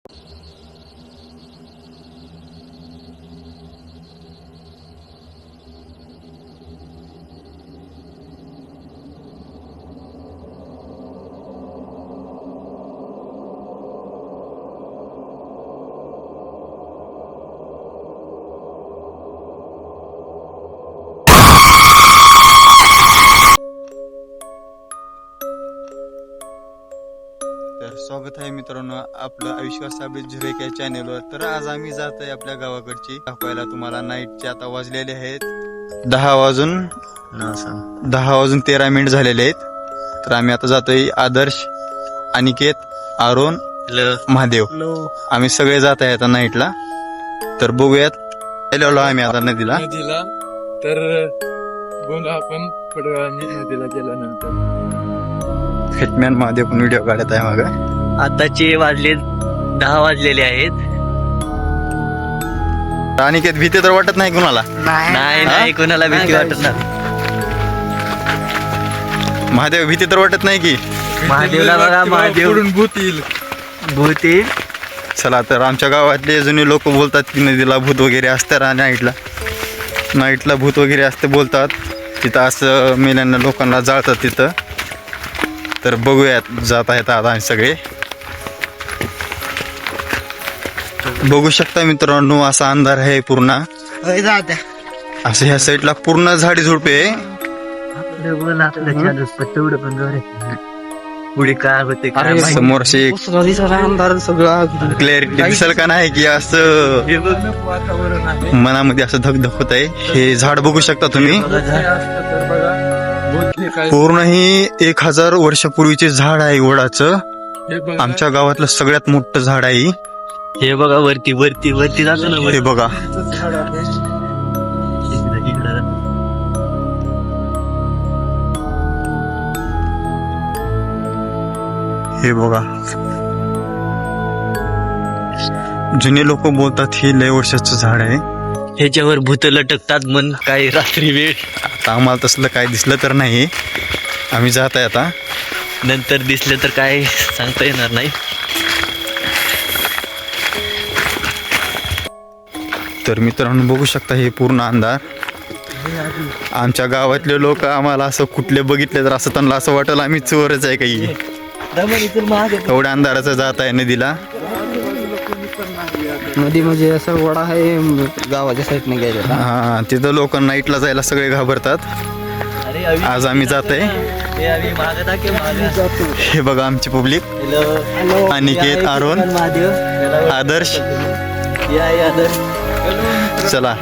तर स्वागत आहे मित्रांनो आपलं अविश्वास साबळे झुरेक या चॅनेलवर. तर आज आम्ही जात आहे आपल्या गावाकडची दाखवायला तुम्हाला. नाईटचे आता वाजलेले आहेत 10 वाजून 13 झालेले आहेत. तर आम्ही आता जातोय आदर्श, अनिकेत, आरोन, महादेव, आम्ही सगळे जात आहे आता नाईटला. तर बघूयात गेलेलो आम्ही आता नदीला. तर बोला आपण नदीला गेल्यानंतर हिटमॅन महादेव पण व्हिडिओ काढत आहे मग. आताचे वाजले 10 वाजलेले आहेत. अनिकेत भीती तर वाटत नाही कुणाला? नाही कोणाला भीती वाटत नाही. महादेव भीती तर वाटत नाही की? महादेवला बघा, महादेव भूत येईल. चला तर आमच्या गावातले जुने लोक बोलतात की नदीला भूत वगैरे असतात आणि नाईटला भूत वगैरे असते बोलतात. तिथं असं मेल्यानं लोकांना जाळतात तिथं. तर बघूयात, जात आहेत आता आम्ही सगळे. बघू शकता मित्रांनो असा अंधार आहे पूर्ण. असं ह्या साईडला पूर्ण झाडी झुडपे आहे. पुढे काय होते समोर अंधार सगळा क्लॅरिटी दिसेल का नाही की असं मनामध्ये असं धकधक होत आहे. हे झाड बघू शकता तुम्ही, पूर्ण ही 1000 वर्षापूर्वीचे झाड आहे वडाचं. आमच्या गावातलं सगळ्यात मोठं झाड आहे. हे बघा वरती वरती वरती जातो ना. हे बघा, हे बघा, जुने लोक बोलतात हे लय वर्षाचं झाड आहे. ह्याच्यावर भूत लटकतात मन काही रात्री वेळ. आता आम्हाला तसलं काय दिसलं तर नाही. आम्ही जात आहे आता. नंतर दिसलं तर काय सांगता येणार नाही. तर मित्रांनो बघू शकता हे पूर्ण अंधार. आमच्या गावातले लोक आम्हाला असं कुठले बघितले तर असं त्यांना असं वाटेल आम्ही चोरच आहे काही. एवढ्या अंधाराचं जात आहे नदीला. नदी म्हणजे असं वडा आहे गावाच्या साईडने गेले. हा, तिथं लोक नाईटला जायला सगळे घाबरतात. आज आम्ही जात आहे. हे बघा आमची पब्लिक. अनिकेत, आरोन, आदर्श. चला,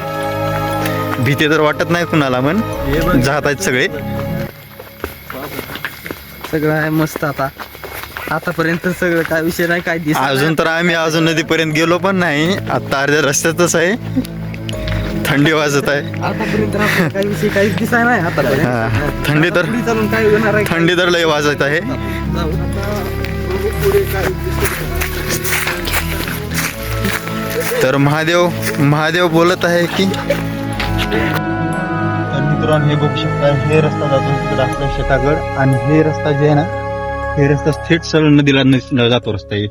भीती तर वाटत नाही कुणाला, पण जात आहेत सगळे. सगळं आहे मस्त. आतापर्यंत सगळं काय विषय नाही, काय दिसत अजून तर आम्ही अजून नदीपर्यंत गेलो पण नाही. आता अर्ध्या रस्त्यातच आहे. थंडी वाजत आहे. आतापर्यंत काही विषय काहीच दिसाय नाही. आता थंडी तर चालून काय होणार आहे? थंडी तर लय वाजत आहे. तर महादेव बोलत आहे की. तर मित्रांनो हे बघू शकता, हे रस्ता जातो तिकडे आपल्या शेताकडे. आणि हे रस्ता जे आहे ना, हे रस्ता थेट सरळ नदीला जातो रस्ता आहे.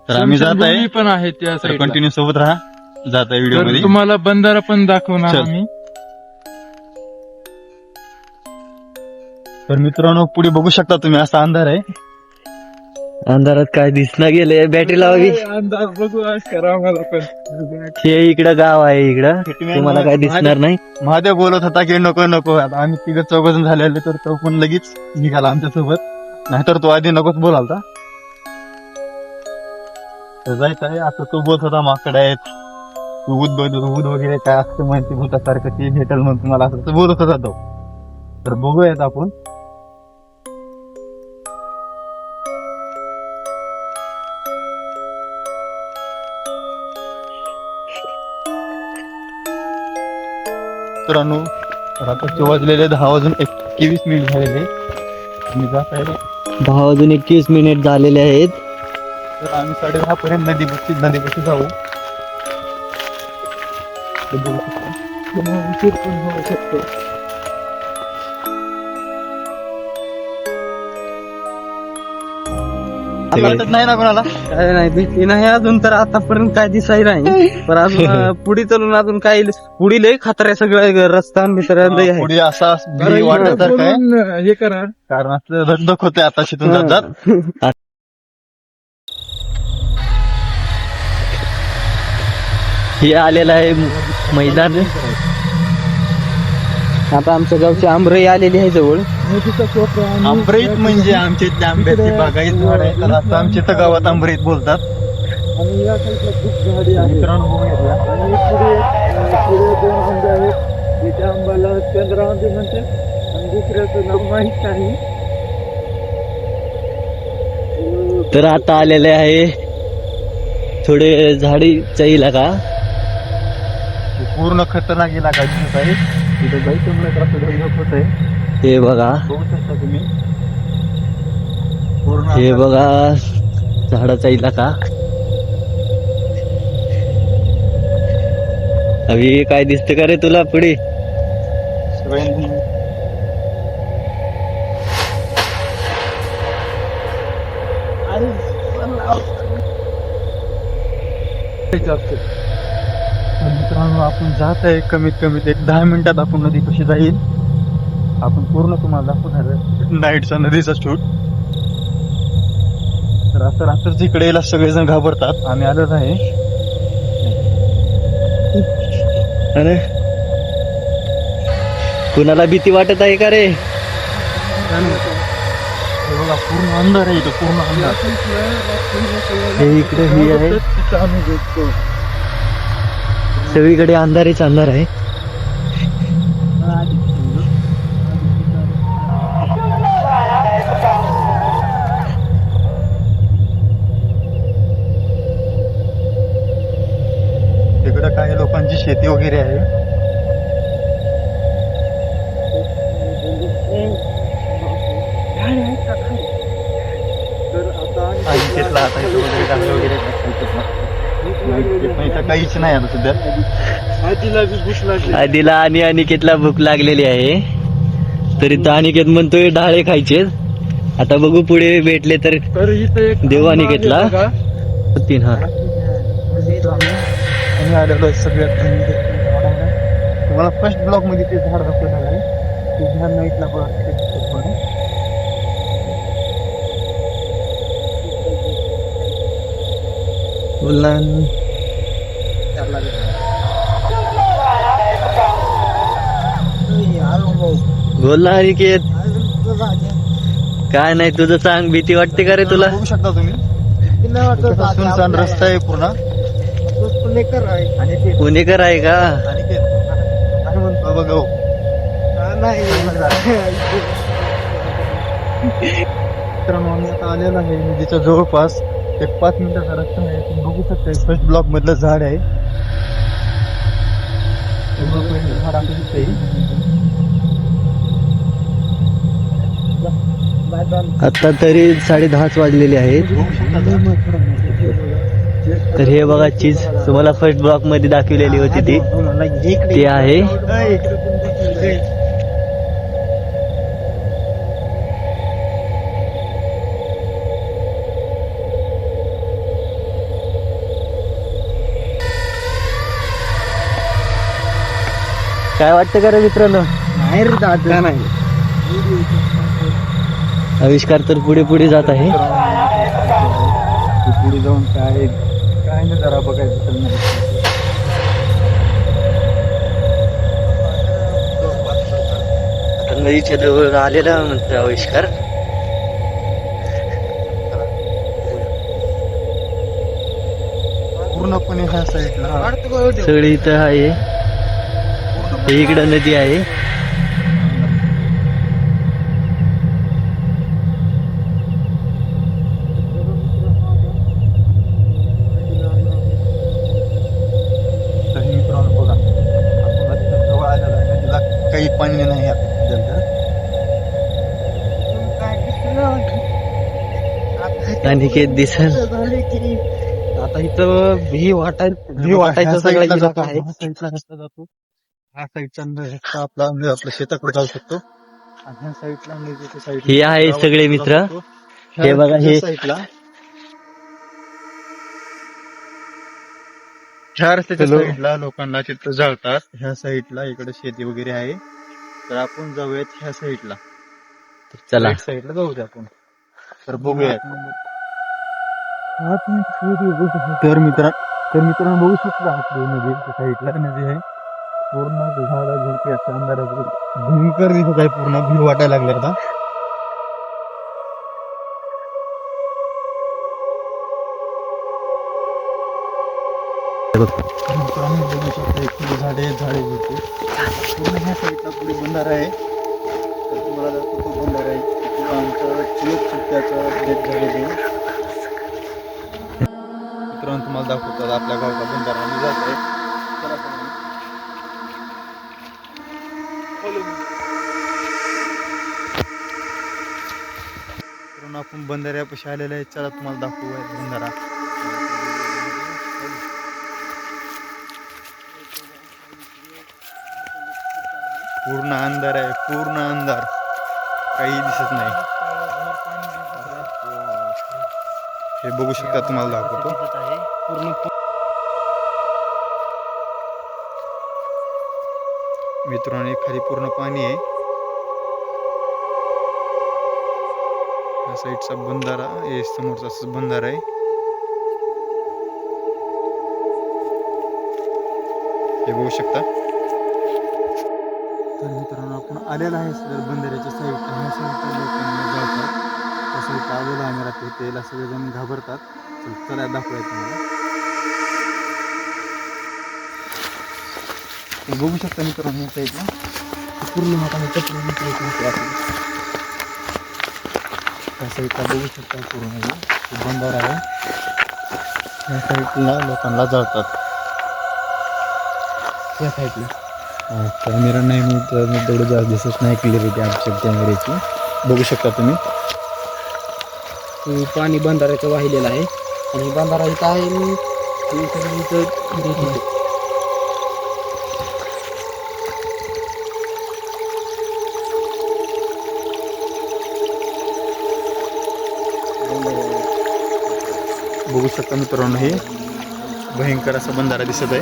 तर आम्ही जात आहे पण आहे त्या साईडला. कंटिन्यू सोबत राहा. जात आहे व्हिडिओ मध्ये. तुम्हाला बंधारा पण दाखवणार चल. आम्ही. तर मित्रांनो पुढे बघू शकता तुम्ही असा अंधार आहे. अंधारात काय दिसना गेले. बॅटरी लावावी. अंदाज बघू करा मला पण. हे इकडं गाव आहे. इकडं तुम्हाला काय दिसणार नाही. महादेव बोलत होता की नको. आता आम्ही 3-4 झालेले, तर तो पण लगेच निघाला आमच्या सोबत. नाहीतर तो आधी नकोच बोलालता. तर जायचं आहे असं तो बोलत होता. माकड आहेत, उद वगैरे काय असतं माहिती भूतासारखं ते भेटल म्हणून तुम्हाला, असं बोलत होता तो. तर बघूयात आपण. मित्रांनो रात्रीचे वाजलेले 10:21 झालेले. आम्ही जात आहे. 10:21 झालेले आहेत. तर आम्ही 10:30 पर्यंत नदीपाशी जाऊ. वाटत नाही ना कोणाला? काय नाही भीती नाही अजून तर आतापर्यंत काय दिसाय नाही पण अजून पुढे चालून अजून काय पुढे लय खतरा सगळं रस्ता बितर लय आहे. पुढे असा भीती वाटत काय बोलून हे करा. कारण असं धकधक होते आता शिथून जात जात. हे आलेलं आहे मैदान. आता आमच्या गावची आंबरई आलेली आहे जवळ. आंबरीत म्हणजे आमच्या इथल्या आंब्याची बागायत झाड आहे तर असं आमच्या इथं गावात आंबरीत बोलतात. आणि या साईडला खूप झाडी आहे. मित्रांनो बघू घेतला. आणि पुढे 2 आंबे आहेत. एका आंब्याला चंद्र आंबे म्हणतात आणि दुसऱ्याचं नाव माहीत नाही. तर आता आलेले आहे थोडे झाडीचा इलाका. पूर्ण खतरनाक इलाका दिसत आहे. तिथे जायचं म्हणलं तर असं धगधग होत आहे. हे बघा, बघू शकता तुम्ही पूर्ण हे असं बघा झाडाचा इलाका. अभि काय दिसतं का रे तुला पुढे? सगळ्यांनी मित्रांनो आपण जात आहे कमीत कमी एक 10 मिनिटात आपण नदी कशी जाईल आपण पूर्ण तुम्हाला दाखवणार नाईटचा नदीचा शूट. तर आता रात्रीच इकडे यायला सगळेजण घाबरतात. आम्ही आलेलो आहे. अरे कुणाला भीती वाटत आहे का रे? हे बघा पूर्ण अंधार आहे इथं पूर्ण अंधार. हे इकडे ही आहे, सगळीकडे अंधारीच अंधार आहे. तिकडं काही लोकांची शेती वगैरे आहे. घेतला आता इथं वगैरे गाडी वगैरे इथं काहीच नाही आता सध्या. आजीला बी भूक लागली. आधीला आणि अनिकेतला भूक लागलेली आहे. तरी तर अनिकेत म्हणतोय डाळे खायचे. आता बघू पुढे भेटले तर तर इथं एक देव आंबा अनिकेतला आहे बघा. 3. हा आम्ही आलेलो आहे सगळ्यात तुम्हाला फर्स्ट ब्लॉक मध्ये ते झाड दाखवणार आहे. ते झाड नाईटला बोल ना अनिकेत, काय नाही तुझं सांग. भीती वाटते का रे तुला? बघू शकता तुम्ही सुनसान रस्ता आहे पूर्ण. आणि ते पुणेकर आहे का? आणि ते काय म्हणतो बघा हो. मित्रांनो आम्ही आता आलेलो आहे नदीच्या जवळपास. एक 5 मिनिटाचा रस्ता आहे. तुम्ही बघू शकता फर्स्ट ब्लॉक मधलं झाड आहे. झाड असं दिसतंय. आता तरी 10:30 वाजलेले आहेत. बघू शकता तर हे बघा चीज तुम्हाला फर्स्ट ब्लॉक मध्ये दाखवलेली होती ती आहे. काय वाटतं का रे मित्रांनो? नाही रे दादा नाही. आविष्कार तर पुढे पुढे जात आहे. पुढे जाऊन काय काय नाही जरा बघायचं तर नाही. नदीच्या जवळ आलेला म्हणतो आविष्कार. पूर्णपणे ह्या साईडला सगळी इथं आहे. हे इकडं नदी आहे. मित्रांनो बघा आपण नदीच्या जवळ आलेलो आहे. नदीला काही पाणी नाही आता सध्या. अनिकेत दिसल. आता इथं भी वाटायचं सगळा इलाका आहे. ह्या साईडला रस्ता जातो. ह्या साईडचा रस्ता आपला म्हणजे आपल्या शेताकडे जाऊ शकतो. आणि ह्या साईडला नदीच्या साईडला हे आहे सगळे मित्र. हे बघा हे साईडला ह्या रस्त्याच्या साईडला लोकांना चित्र जाळतात. ह्या साईडला इकडे शेती वगैरे आहे. तर आपण जाऊयात ह्या साईडला, चला राईट साईडला जाऊयात आपण. तर बघूयात. तर मित्रांनो बघू शकता आपली नदी साईडला नदी आहे. पूर्ण झाडा झुडपी असं अंधाराचं भयंकर दिसत आहे. पूर्ण भीव वाटायला लागले आता. मित्रांनो बघू शकता इकडे झाडे झुडपी पूर्ण ह्या साईडला पुढे बंधारा आहे. तर तुम्हाला दाखवतो बंधारा आहे. किंवा आमचा चुलत सुट्ट्याचा डेट झालेला आहे. मित्रांनो तुम्हाला दाखवतात आपल्या गावचा बंधारा आम्ही जात आहे. चला चला. मित्रांनो आपण बंधाऱ्यापाशी आलेले आहे. चला तुम्हाला दाखवूया बंधारा. पूर्ण अंधार आहे, पूर्ण अंधार, काही दिसत नाही. हे बघू शकता तुम्हाला दाखवतो. मित्रांनो खाली पूर्ण पाणी आहे. या साईडचा बंधारा हे समोरचा बंधारा आहे. हे बघू शकता. तर मित्रांनो आपण आलेला आहे सर बंधाऱ्याच्या साईडला. ह्या साईडला लोकांना जातात. त्या साईडला आलेला आम्ही राहतो. त्याला सगळेजण घाबरतात. चला दाखवूया तुम्हाला. बघू शकता मित्रांनो ह्या साईडला पूर्ण हाताने कपडे त्या साईडला बघू शकता पूर्ण बंधारा आहे. या साईडला लोकांना जाळतात. त्या साईडला कॅमेरा नाही मी तेवढं जास्त दिसत नाही क्लिअरिटी आमच्या कॅमेऱ्याची. बघू शकता तुम्ही पाणी बंधाऱ्याचं वाहिलेलं आहे आणि बंधारा इथं आहे. मी इथं बघू शकता मित्रांनो हे भयंकर असा बंधारा दिसत आहे.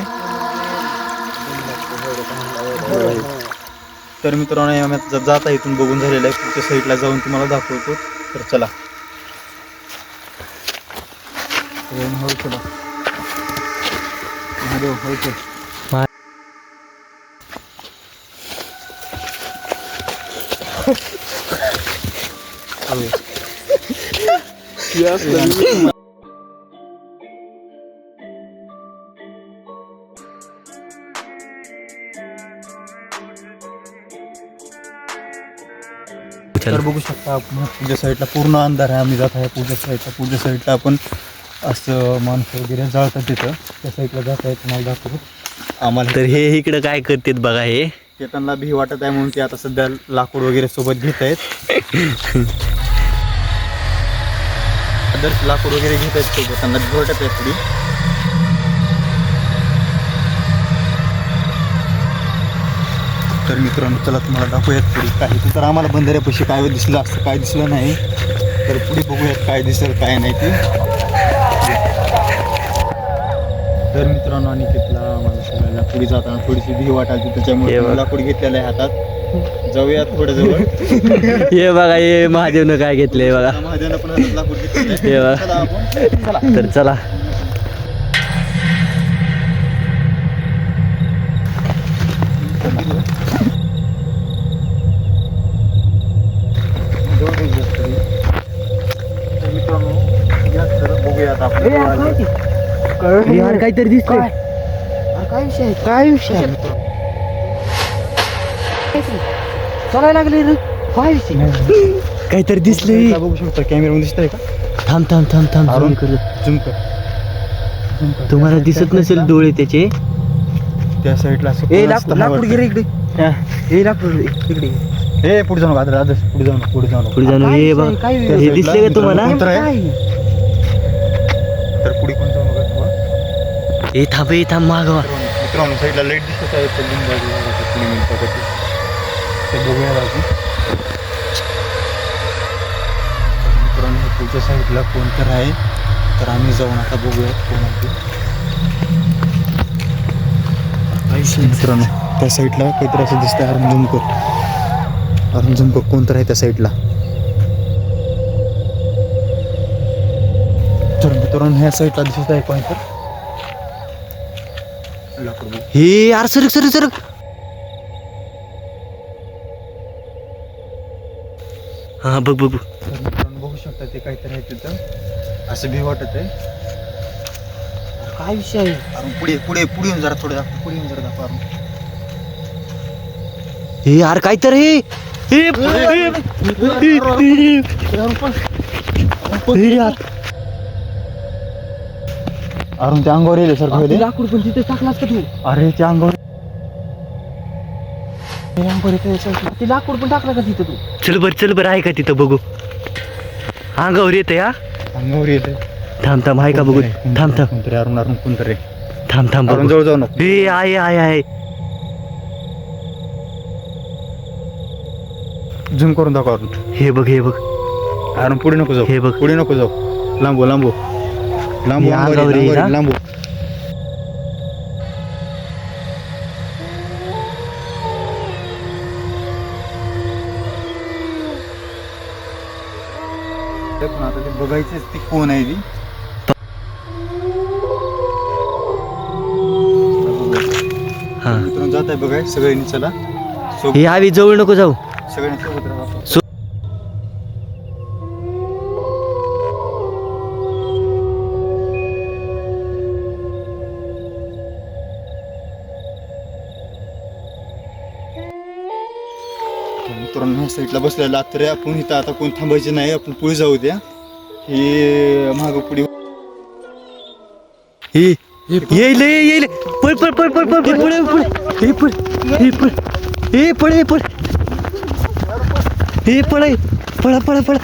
तर मित्रांनो आम्ही जात आहे इथून बघून झालेलं आहे. पुढच्या साईडला जाऊन तुम्हाला दाखवतो. तर चला चला महादेव तर बघू शकता आपण पुढच्या साईडला पूर्ण अंधार आहे. आम्ही जात आहे पुढच्या साईडला आपण असं माणसं वगैरे जाळतात तिथं. त्या साईडला जात आहे तुम्हाला दाखवतो. आम्हाला तर हे इकडं काय करतात बघा. हे त्यांना भीती वाटत आहे म्हणून ते आता सध्या लाकूड वगैरे सोबत घेत आहेत. लाकूड वगैरे घेत आहेत सोबत. त्यांना भीती वाटत आहे थोडी. तर मित्रांनो चला तुम्हाला दाखवूयात पुढे काही. तर आम्हाला बंधाऱ्यापाशी काय दिसलं असं काय दिसलं नाही. तर पुढे बघूयात काय दिसेल काय नाही ते. तर मित्रांनो अनिकेतला आम्हाला सगळ्याला पुढे जाताना थोडीशी भीती वाटायची. त्याच्यामुळे लाकूड घेतलेलं आहे हातात. जाऊयात थोडं जवळ. हे बघा हे महादेवनं काय घेतलंय बघा. महादेवनं पण हातात लाकूड घेतलेलं आहे. हे बघा. चला आपण चला. तर चला मित्रांनो बघूयात आपण. यार काहीतरी दिसतंय. काय विषय आहे? चालायला लागले रे. काय विषय? काहीतरी दिसले. बघू शकता कॅमेरामध्ये दिसतंय का. थांब थांब थांब थांब अरुण, zoom कर. झूम कर. तुम्हाला दिसत नसेल डोळे त्याचे. त्या साईडला लाकूड गिरे इकडे. हे लाकूड इकडे. हे पुढे जाऊ नका. आदर्श पुढे जाऊ नका. पुढे जाऊन हे बघा. काय हे दिसले का तुम्हाला. तर पुढे कोण जाऊ नका तुम्हाला. हे थांब मागवा. मित्रांनो साईडला लाईट दिसत आहे. तर पुढे मिळतात ते बघूया अजून. मित्रांनो पुढच्या साईडला कोण तर आहे. तर आम्ही जाऊन आता बघूयात कोण आहे ते. मित्रांनो त्या साईडला काहीतरी असं दिसतंय. अरुण झुमकर कोणतर आहे त्या साईडला. तर मित्रांनो ह्या साईडला दिसत आहे कोणतर. हे यार सरक सरक सरक. हा बघ बघ बघ. तर मित्रांनो बघू शकता ते काहीतरी आहे तिथं. असं भी वाटत आहे. काय विषय आहे? अरुण पुढे पुढे पुढे येऊन जरा थोडं दाखव. पुढे येऊन जरा दाखव अरुण. हे यार काय तर हे यार अरुण त्या अंगावर येईल सर पहिले. लाकूड पण तिथे टाकलास का तू? अरे त्या अंगावर ते लाकूड पण टाकला का तिथं तू? चल बर आहे का तिथं बघू. अंगावर येते हा. अंगावर येते. थांब थांब आहे का बघू. थांब थांब कोणतरी अरुण कोणतरी. थांब थांब अरुण बघू. जवळ जाऊ नको. हे आहे झूम करून दाखव अरुण. हे बघ अरुण पुढे नको जाऊ. हे बघ. पुढे नको जाऊ. लांबू हे अंगावर येईल हा? लांबू. ते पण आता ते बघायचंच ती कोण आहे ती. हा. मित्रांनो जात आहे बघाय सगळ्यांनी. चला हे आवी जवळ नको जाऊ. सगळ्यांनी सोबत राहा. मित्रांनो ह्या साईडला बसलेला तर आपण इथं आता कोण थांबायचे नाही. आपण पुढे जाऊ द्या. हे माग पुढे येईल पळ पळ पळ पळ पळ पळ हे पळ हे पळ हे पळ हे पळ हे पळ पळा पळा पळा.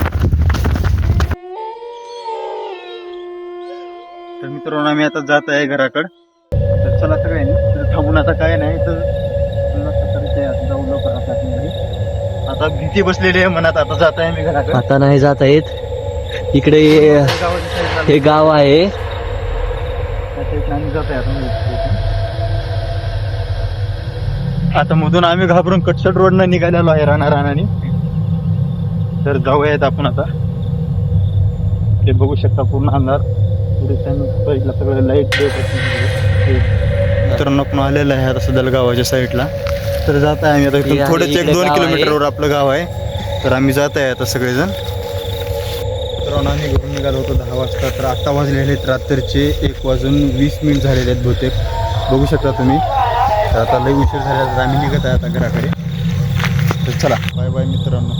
तर मित्रांनो आम्ही आता जात आहे घराकडं. तर चला सगळ्यांनी तर थांबून आता काय नाही तर जाऊ लवकर आता घरी. आता भीती बसलेली आहे मनात. आता जात आहे मी घराकडे. आता नाही जाता येत. इकडे हे गाव आहे. आम्ही जात आहे आता मधून आम्ही घाबरून कटसट रोडनं निघालेलो आहे रानाने. तर जाऊयात आपण आता. ते बघू शकता पूर्ण अंधार. साईडला सगळं लाईट. मित्रांनो आपण आलेलं आहे आता सध्याला गावाच्या साईडला. तर जात आहे आम्ही आता. इथून थोडेच 1-2 किलोमीटरवर आपलं गाव आहे. तर आम्ही जात आहे आता सगळेजण. मित्रांनो आम्ही घरून निघालो होतो 10 वाजता. तर आता वाजलेले आहेत रात्रीचे 1:20 झालेले आहेत बहुतेक. बघू शकता तुम्ही. तर आता लई उशीर झाला तर आम्ही निघत आहे आता घराकडे. तर चला बाय बाय मित्रांनो.